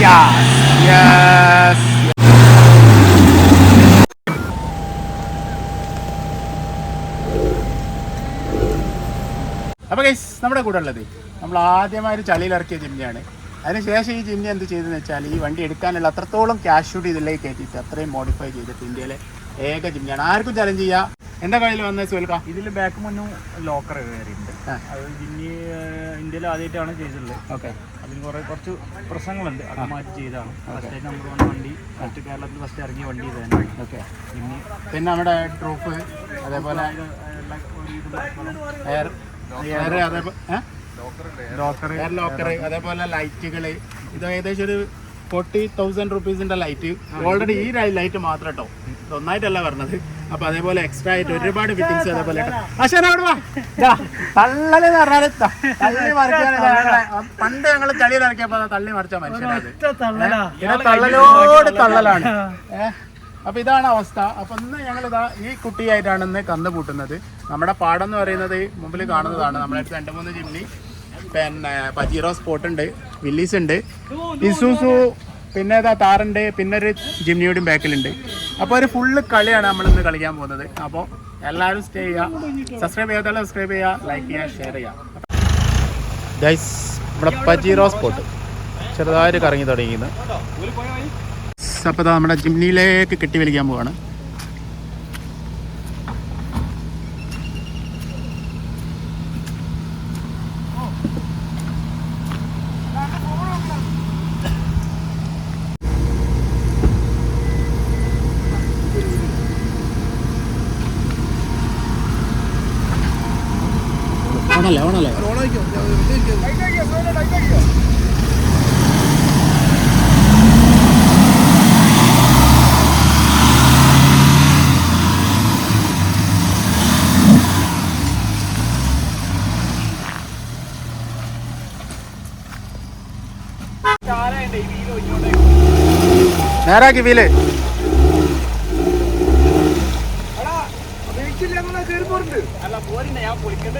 Yes. അപ്പോൾ guys നമ്മുടെ കൂടെ ഉള്ളത് നമ്മൾ ആദ്യമായി ചളിയിൽ ഇറക്കിയ ജിംനിയാണ്. അതിനുശേഷം ഈ ജിംനി എന്ത് ചെയ്തെന്ന് വെച്ചാൽ ഈ വണ്ടി എടുക്കാനുള്ള അത്രത്തോളം ക്യാഷ് ഷൂട്ട് ഇതിലേക്ക് കയറ്റിയിട്ട് അത്രയും മോഡിഫൈ ചെയ്തിട്ട് ഇന്ത്യയിലെ ഏക ജിംനിയാണ്. ആർക്കും ചലഞ്ച് ചെയ്യാം. എന്താ കയ്യിൽ വന്നത് സുഹൽക്ക? ഇതിൽ ബാക്ക് മുന്നും ലോക്കർ കയറിയിട്ടുണ്ട്. അത് ജിന്നി ഇന്ത്യയിൽ ആദ്യമായിട്ടാണ് ചെയ്തിട്ടുള്ളത്. ഓക്കെ. അതിന് കുറച്ച് പ്രശ്നങ്ങളുണ്ട്, അത് മാറ്റി ചെയ്താണ്. ഫസ്റ്റ് നമ്പർ 1 വണ്ടി, ഫസ്റ്റ് കേരളത്തിൽ ഫസ്റ്റ് ഇറങ്ങിയ വണ്ടി ഇതാണ്. ഓക്കെ. ജിന്നി പിന്നെ നമ്മുടെ ട്രൂപ്പ്, അതേപോലെ എയർ ലോക്കർ, അതേപോലെ ലൈറ്റുകൾ. ഇത് ഏകദേശം ഒരു 40,000 റുപ്പീസിൻ്റെ ലൈറ്റ്. ഓൾറെഡി ഈ ലൈറ്റ് മാത്രം കേട്ടോ, ഒന്നായിട്ടല്ല പറഞ്ഞത്. അപ്പോൾ അതേപോലെ എക്സ്ട്രാ ആയിട്ട് ഒരുപാട് ഫിറ്റിങ്സ് അതേപോലെ തള്ളലെന്ന് പറഞ്ഞാൽ തള്ളി മറിക്കാൻ. പണ്ട് ഞങ്ങൾ ചളിയിൽ ഇറക്കിയപ്പോൾ തള്ളി മറിച്ച മനുഷ്യനാണ്. തള്ളലോട് തള്ളലാണ്. അപ്പോൾ ഇതാണ് അവസ്ഥ. അപ്പോൾ ഇന്ന് ഞങ്ങളിതാ ഈ കുട്ടിയായിട്ടാണ് ഇന്ന് കന്ന് കൂട്ടുന്നത്. നമ്മുടെ പാടം എന്ന് പറയുന്നത് മുമ്പിൽ കാണുന്നതാണ്. നമ്മുടെ അടുത്ത് 2-3 ജിംനി, പിന്നെ പജീറോ സ്പോട്ട് ഉണ്ട്, വില്ലീസ് ഉണ്ട്, ഇസൂസു, പിന്നെ ഇതാ താറുണ്ട്, പിന്നെ ഒരു ജിംനിയോടും ബാക്കിലുണ്ട്. അപ്പോൾ ഒരു ഫുള്ള് കളിയാണ് നമ്മളിന്ന് കളിക്കാൻ പോകുന്നത്. അപ്പോൾ എല്ലാവരും സ്റ്റേ ചെയ്യുക, സബ്സ്ക്രൈബ് ചെയ്യാത്ത സബ്സ്ക്രൈബ് ചെയ്യുക, ലൈക്ക് ചെയ്യുക, ഷെയർ ചെയ്യുക. ഗൈസ് നമ്മുടെ പജീറോ സ്പോട്ട് ചെറുതായിട്ട് കറങ്ങി തുടങ്ങിയിരുന്നു. അപ്പോൾ നമ്മുടെ ജിംനിയിലേക്ക് കെട്ടി വലിക്കാൻ പോവാണ്. ഓണല്ലേ നേരാക്കി വീല്. അല്ല പോരില്ല, ഞാൻ പൊളിക്കേണ്ട.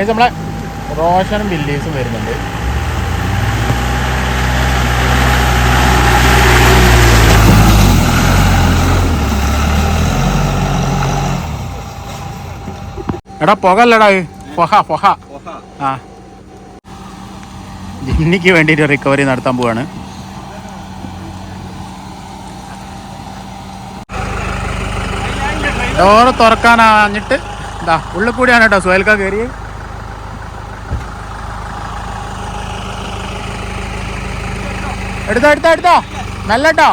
നമ്മളെ റോഷനും വില്ലീസും വരുന്നുണ്ട്. എടാ പുകല്ലടാ, പൊഹ. ആ ജിംനിക്ക് വേണ്ടിയിട്ട് റിക്കവറി നടത്താൻ പോവാണ്. ഡോറ് തുറക്കാനാഞ്ഞിട്ട് ഇതാ ഉള്ളിൽ കൂടിയാണ് കേട്ടോ സുഹേൽക്ക കയറി. എടുത്തോ നല്ലട്ടോ.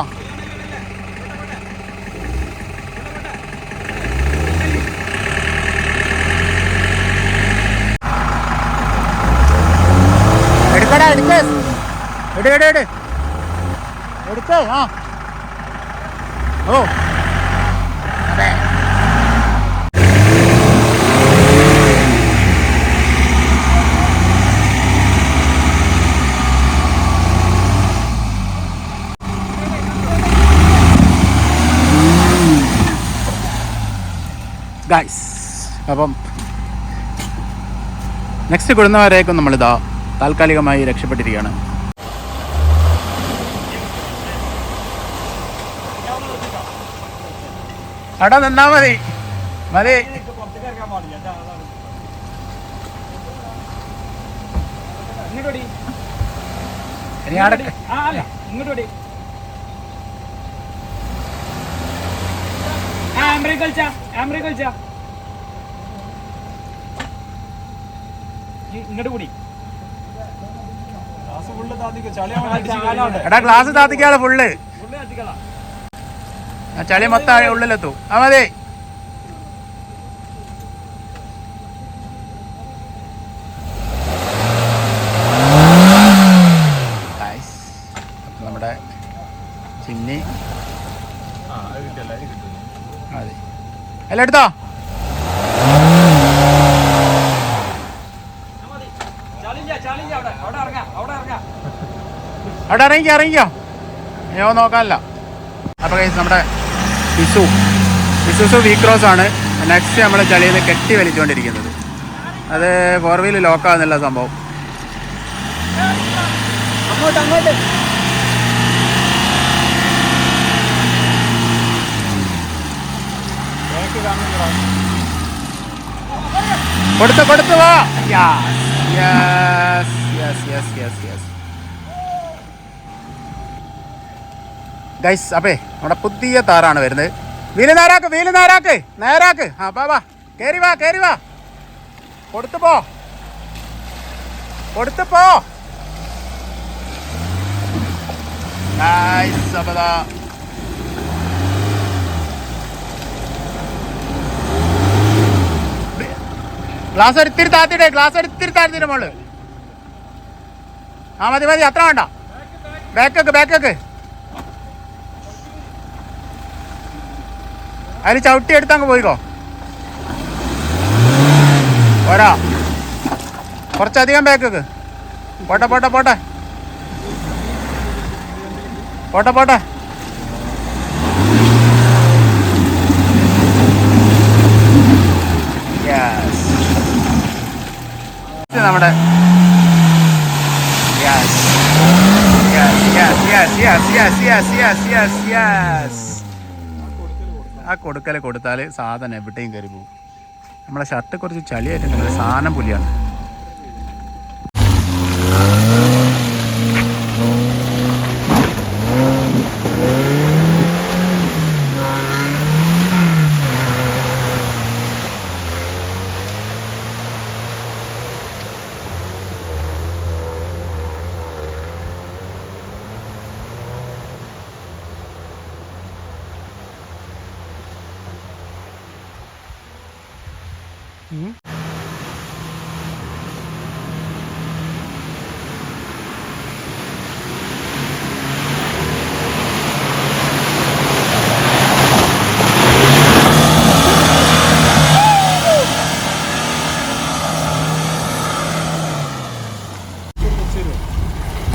എടുക്കേ. ആ ഓ അതെ. ഗൈസ്. അപ്പം നെക്സ്റ്റ് കൊടുന്നവരേക്കും നമ്മളിതാ താൽക്കാലികമായി രക്ഷപ്പെട്ടിരിക്കുകയാണ്. അവിടെ നിന്നാ മതി മതി. ഇനി ആടെ ഇങ്ങോട്ട് കൂടി എടാ ഗ്ലാസ് താത്തിക്കാളെ ഫുള്ള് ചളി മൊത്തം ഉള്ളിലെത്തും. ആ മതി. നമ്മുടെ ചിന്നി അതെ എല്ലാം എടുത്തോ. അവിടെ ഇറങ്ങിക്കോ ഞാൻ നോക്കാനല്ല. അപ്പോൾ നമ്മുടെ ഇസൂസു വീക്രോസ് ആണ് നെക്സ്റ്റ് നമ്മൾ ചളിയിൽ നിന്ന് കെട്ടി വലിച്ചുകൊണ്ടിരിക്കുന്നത്. അത് 4 വീല് ലോക്കാകുന്നില്ല സംഭവം. കൊടുത്ത് വാ. ഗൈസ് അപ്പേ നമ്മുടെ പുതിയ താറാണ് വരുന്നത്. വീല് നേരാക്ക്. ആ ബാ കേറി വാ. കൊടുത്തു പോ. ഗൈസ് അപ്പതാ ഗ്ലാസ് എടുത്തിരി താത്തിട്ട് മോള്. ആ മതി അത്ര വേണ്ട. ബാക്കൊക്കെ അതിൽ ചവിട്ടി എടുത്തങ്ങ് പോയിക്കോ. പോരാ കുറച്ചധികം ബാക്കൊക്കെ. പോട്ടെ നമ്മുടെ ആ കൊടുത്താൽ സാധനം എവിടെയും കയറി പോകും. നമ്മളെ ഷർട്ട് കുറച്ച് ചളിയായിട്ടുണ്ടെങ്കിൽ സാധനം പുലിയാണ്.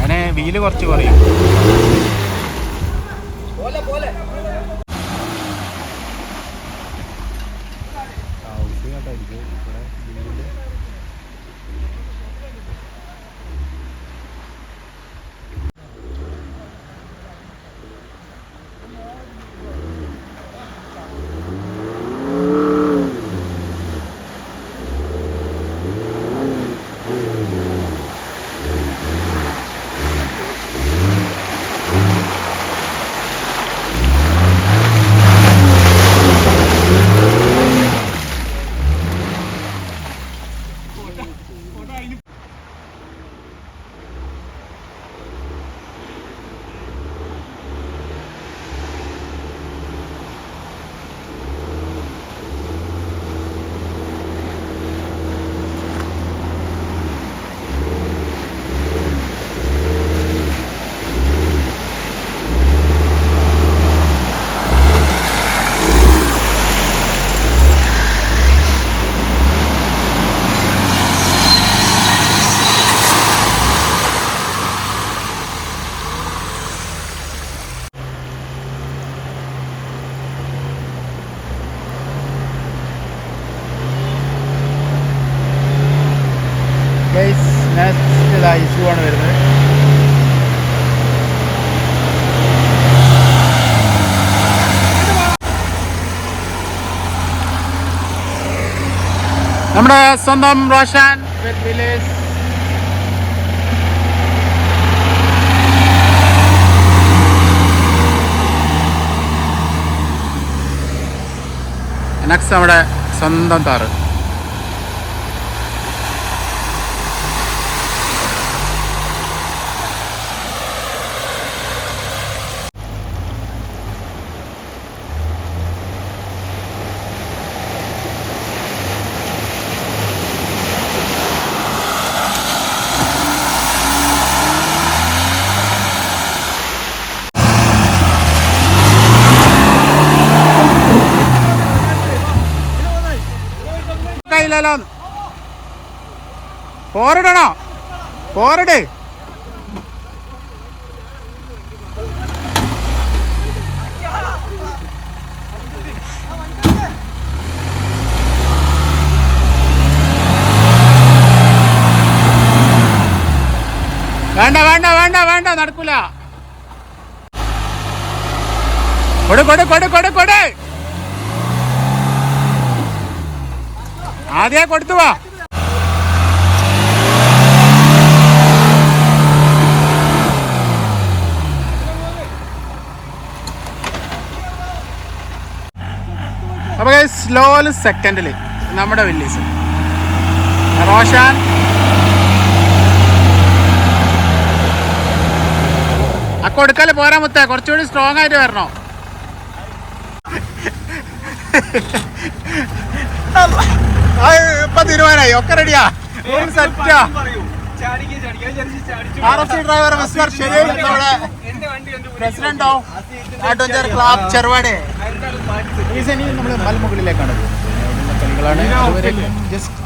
അങ്ങനെ വീല് കുറച്ച് കുറയും. നമ്മുടെ സ്വന്തം റോഷൻ വില്ലേജ് നെക്സ്റ്റ് നമ്മുടെ സ്വന്തം താറ്. കയ്യിലല്ലോ പോരിടണോ? പോരിട്. വേണ്ട വേണ്ട വേണ്ട വേണ്ട, നടക്കൂല. കൊട് കൊട് കൊട് കൊട് കൊട്. ആദ്യം കൊടുത്തു വാ. അപ്പൊ സ്ലോല് സെക്കൻഡില് നമ്മുടെ വില്ലീസ് റോഷൻ കൊടുക്കല് പോരാ മുത്തേ, കുറച്ചുകൂടി സ്ട്രോങ് ആയിട്ട് വരണോ? ഇപ്പൊ തീരുമാനമായി, ഒക്കെ റെഡിയാ, സെറ്റാ. RFC ഡ്രൈവർ മിസ്റ്റർ ശരിയായി പ്രസിഡന്റോ അഡ്വഞ്ചർ ക്ലബ് ചെറുവാട്. നമ്മൾ മലമുകളിലേക്കാണ് പോകുന്നത്. കളികളാണ് ജസ്റ്റ്